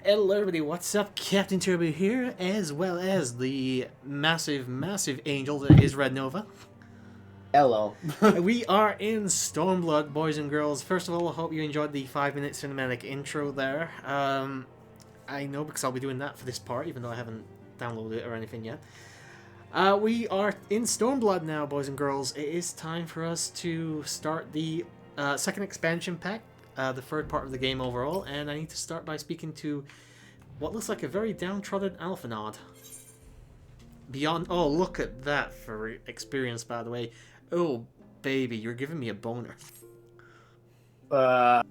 Hello everybody, what's up? CaptainTurbo here, as well as the massive angel that is Red Nova. Hello. We are in Stormblood, boys and girls. First of all, I hope you enjoyed the 5-minute cinematic intro there. I know because I'll be doing that for this part, even though I haven't downloaded it or anything yet. We are in Stormblood now, boys and girls. It is time for us to start the second expansion pack. The third part of the game overall, and I need to start by speaking to what looks like a very downtrodden Alphanod. Beyond... Oh, look at that for experience, by the way. Oh, baby, you're giving me a boner. No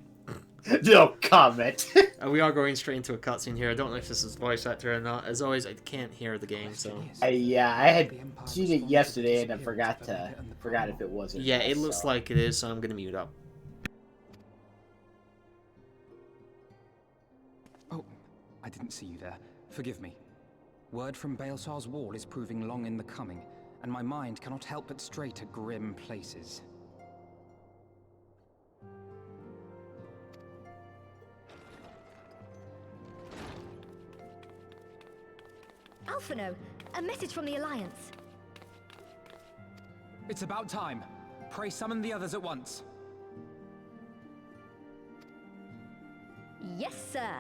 comment. We are going straight into a cutscene here. I don't know if this is voice actor or not. As always, I can't hear the game, so... Yeah, I had seen it yesterday and I forgot if it wasn't. Yeah, it looks like it is, so I'm gonna mute up. I didn't see you there. Forgive me. Word from Baelsar's wall is proving long in the coming, and my mind cannot help but stray to grim places. Alphino, a message from the Alliance. It's about time. Pray summon the others at once. Yes, sir.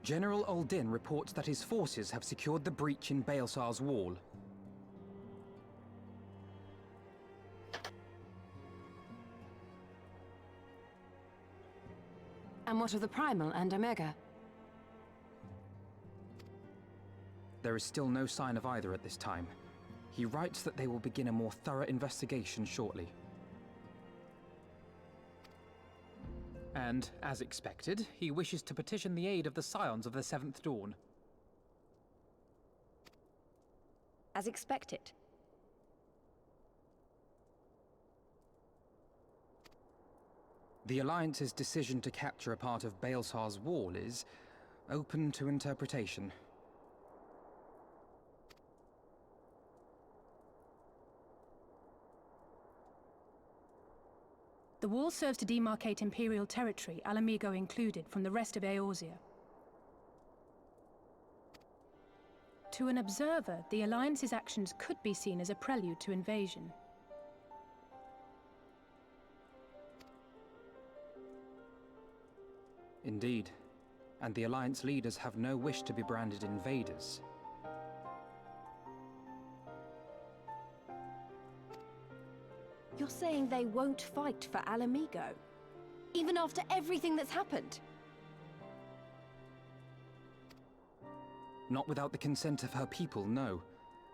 General Uldin reports that his forces have secured the breach in Baelsar's wall. And what of the Primal and Omega? There is still no sign of either at this time. He writes that they will begin a more thorough investigation shortly. And, as expected, he wishes to petition the aid of the Scions of the Seventh Dawn. As expected. The Alliance's decision to capture a part of Baelsar's wall is open to interpretation. The wall serves to demarcate Imperial territory, Alamigo included, from the rest of Eorzea. To an observer, the Alliance's actions could be seen as a prelude to invasion. Indeed. And the Alliance leaders have no wish to be branded invaders. You're saying they won't fight for Alamigo? Even after everything that's happened? Not without the consent of her people, no.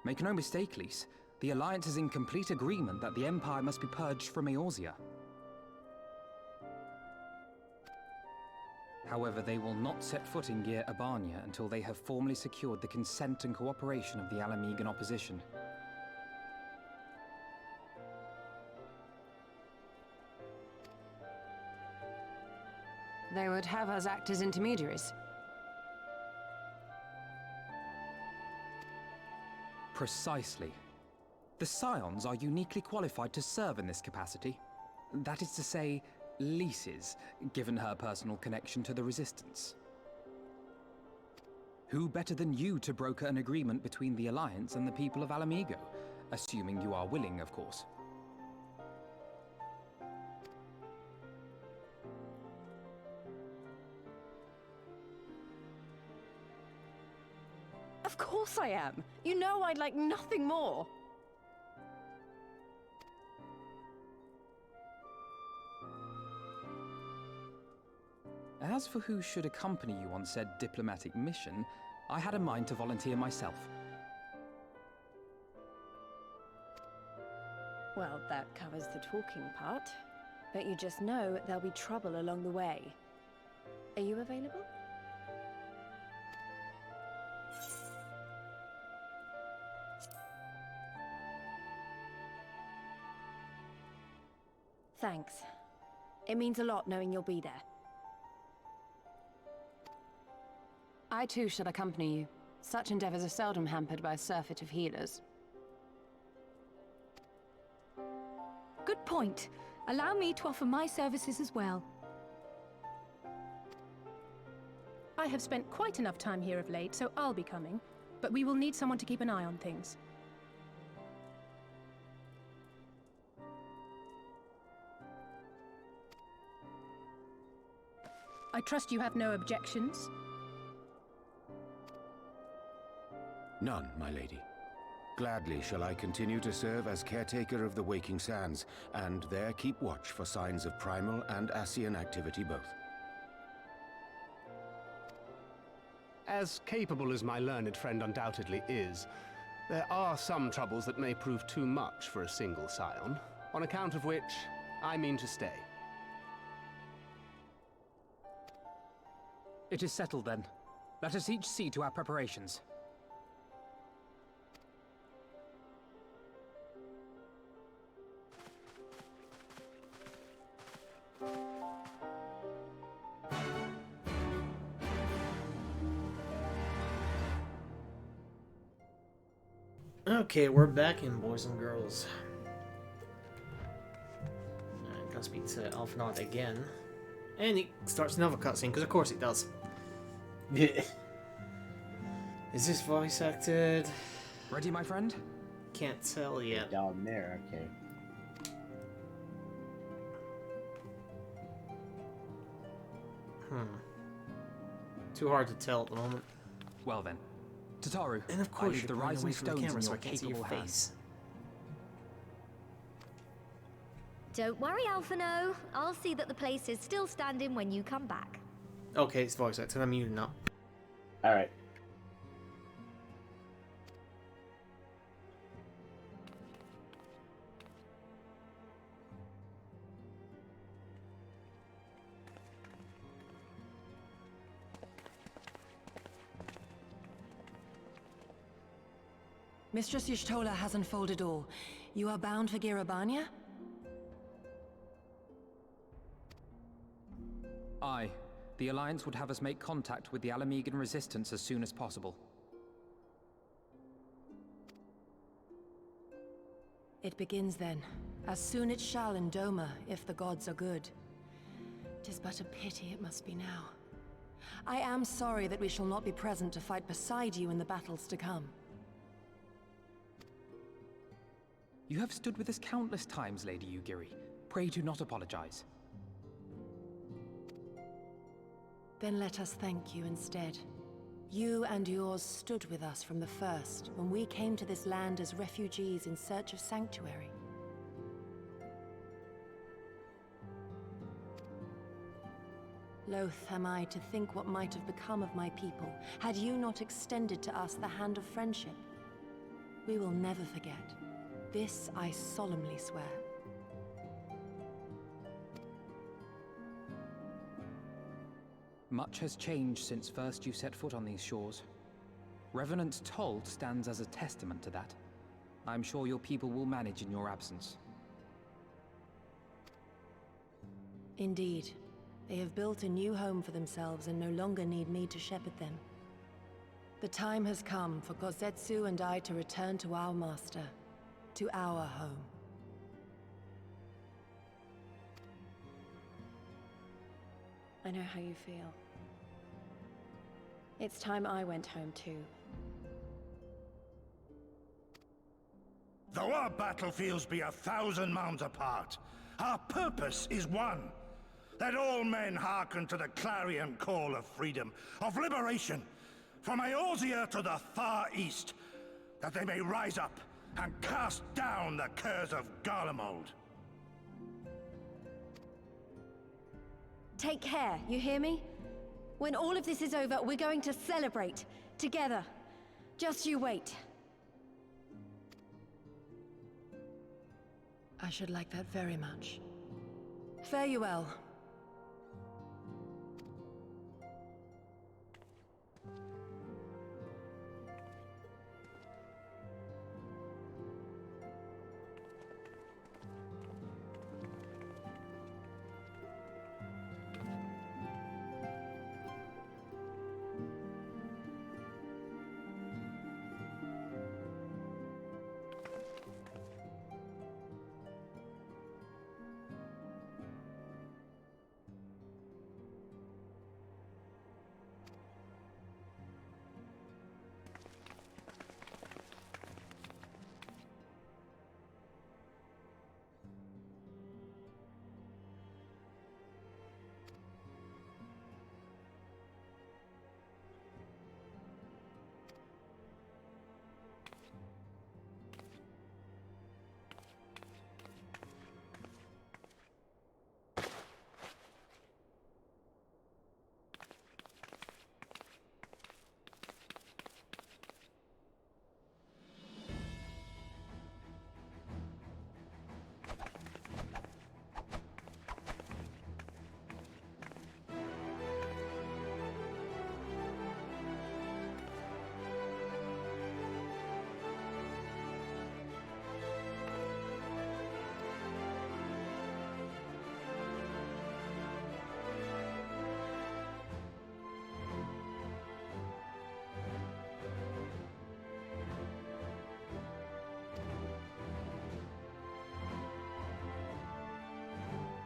Make no mistake, Lys. The Alliance is in complete agreement that the Empire must be purged from Eorzea. However, they will not set foot in Gyr Abania until they have formally secured the consent and cooperation of the Alamigan opposition. They would have us act as intermediaries. Precisely. The Scions are uniquely qualified to serve in this capacity. That is to say, leases, given her personal connection to the Resistance. Who better than you to broker an agreement between the Alliance and the people of Alamigo? Assuming you are willing, of course. Of course I am. You know I'd like nothing more. As for who should accompany you on said diplomatic mission, I had a mind to volunteer myself. Well, that covers the talking part. But you just know there'll be trouble along the way. Are you available? Thanks. It means a lot knowing you'll be there. I too shall accompany you. Such endeavors are seldom hampered by a surfeit of healers. Good point. Allow me to offer my services as well. I have spent quite enough time here of late, so I'll be coming. But we will need someone to keep an eye on things. I trust you have no objections? None, my lady. Gladly shall I continue to serve as caretaker of the Waking Sands, and there keep watch for signs of primal and Ascian activity both. As capable as my learned friend undoubtedly is, there are some troubles that may prove too much for a single scion, on account of which I mean to stay. It is settled then. Let us each see to our preparations. Okay, we're back in, boys and girls. I'm gonna speak to Alphinaud again. And he starts another cutscene, because of course it does. Is this voice acted? Ready, my friend? Can't tell yet. Down there, okay. Too hard to tell at the moment. Well then. Tataru, And of course, I leave the you're pointing rising away from the stones camera in so your I can't see your capable face. hands. Don't worry, Alphino. I'll see that the place is still standing when you come back. Okay, it's voice acted. I'm muted now. Alright. Mistress Y'shtola has unfolded all. You are bound for Girabania? Aye. The Alliance would have us make contact with the Alamigan Resistance as soon as possible. It begins then. As soon it shall in Doma, if the gods are good. 'Tis but a pity it must be now. I am sorry that we shall not be present to fight beside you in the battles to come. You have stood with us countless times, Lady Yugiri. Pray do not apologize. Then let us thank you instead. You and yours stood with us from the first, when we came to this land as refugees in search of sanctuary. Loath am I to think what might have become of my people, had you not extended to us the hand of friendship. We will never forget. This I solemnly swear. Much has changed since first you set foot on these shores. Revenant's Toll stands as a testament to that. I'm sure your people will manage in your absence. Indeed. They have built a new home for themselves and no longer need me to shepherd them. The time has come for Kozetsu and I to return to our master, to our home. I know how you feel. It's time I went home too. Though our battlefields be 1,000 mounds apart, our purpose is one. That all men hearken to the clarion call of freedom, of liberation, from Eorzea to the far east, that they may rise up and cast down the curse of Garlemald. Take care, you hear me? When all of this is over, we're going to celebrate, together. Just you wait. I should like that very much. Fare you well.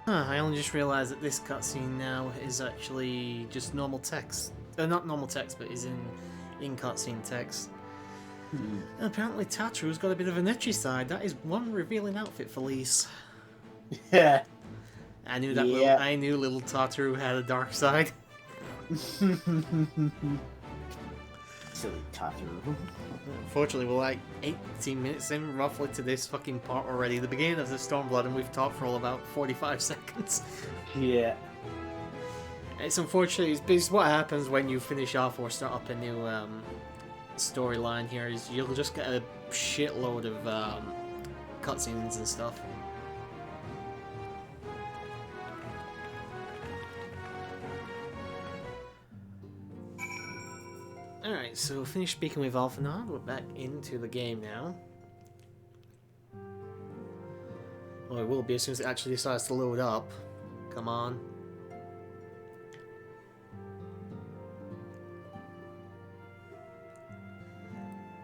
Huh, I only just realised that this cutscene now is actually just normal text. Not normal text, but is in cutscene text. And apparently Tataru's got a bit of an etchy side. That is one revealing outfit for Lise. Yeah. I knew that. Yeah. I knew little Tataru had a dark side. Silly Tataru. Unfortunately, we're like 18 minutes in roughly to this fucking part already. The beginning of the Stormblood, and we've talked for all about 45 seconds. Yeah. It's unfortunate. It's what happens when you finish off or start up a new storyline here. Is you'll just get a shitload of cutscenes and stuff. Alright, so finished speaking with Alphanard. We're back into the game now. Well, it will be as soon as it actually decides to load up. Come on.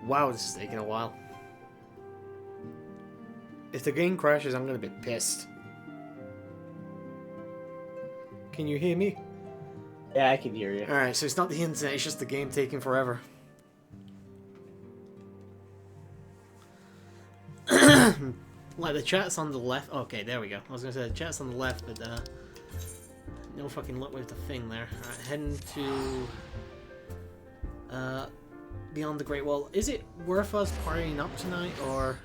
Wow, this is taking a while. If the game crashes, I'm gonna be pissed. Can you hear me? Yeah, I can hear you. Alright, so it's not the internet, it's just the game taking forever. Like, the chat's on the left. Okay, there we go. I was gonna say the chat's on the left, but no fucking luck with the thing there. Alright, heading to Beyond the Great Wall. Is it worth us partying up tonight, or...?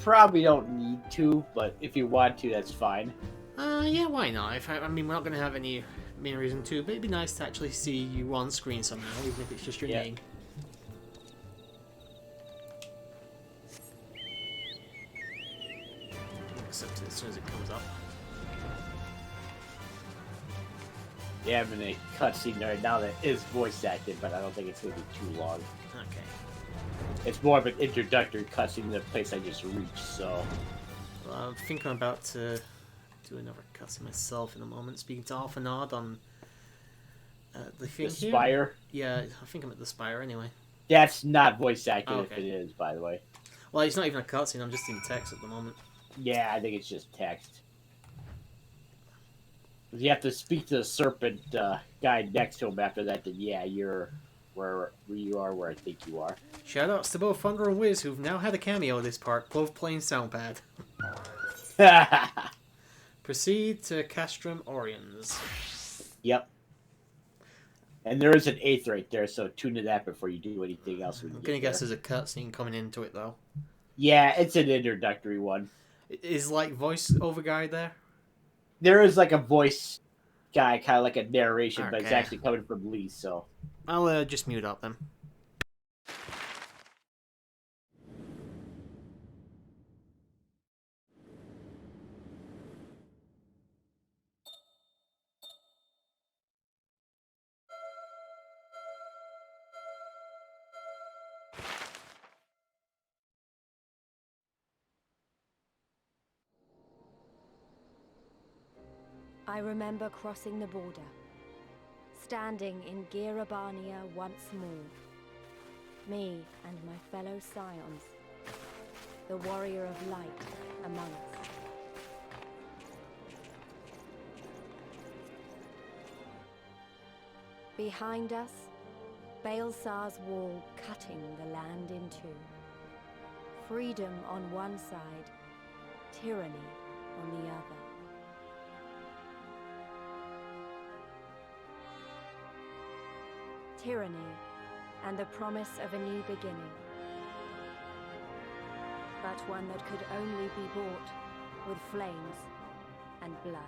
Probably don't need to, but if you want to, that's fine. Yeah, why not? I mean, we're not going to have any main reason to, but it'd be nice to actually see you on screen somehow, even if it's just your name. Accept it as soon as it comes up. Yeah, I'm in a cutscene right now that is voice acted, but I don't think it's going to be too long. Okay. It's more of an introductory cutscene than the place I just reached, so... Well, I think I'm about to do another cutscene myself in a moment. Speaking to Alphanard on the thing The here. Spire? Yeah, I think I'm at the Spire anyway. That's not voice acted if Okay. it is, by the way. Well, it's not even a cutscene, I'm just in text at the moment. Yeah, I think it's just text. You have to speak to the serpent guy next to him after that, then yeah, you're where you are where I think you are. Shoutouts to both Thunder and Wiz, who've now had a cameo this part, both playing Soundpad. Proceed to Castrum Oriens. Yep. And there is an 8th right there, so tune to that before you do anything else. I'm gonna guess there's a cutscene coming into it, though. Yeah, it's an introductory one. Is, like, voice-over guy there? There is, like, a voice guy, kind of like a narration, but it's Okay. actually coming from Lee, so... I'll just mute up, then. I remember crossing the border, standing in Girabania once more. Me and my fellow scions, the warrior of light among us. Behind us, Baelsar's wall cutting the land in two. Freedom on one side, tyranny on the other. Tyranny and the promise of a new beginning. But one that could only be bought with flames and blood.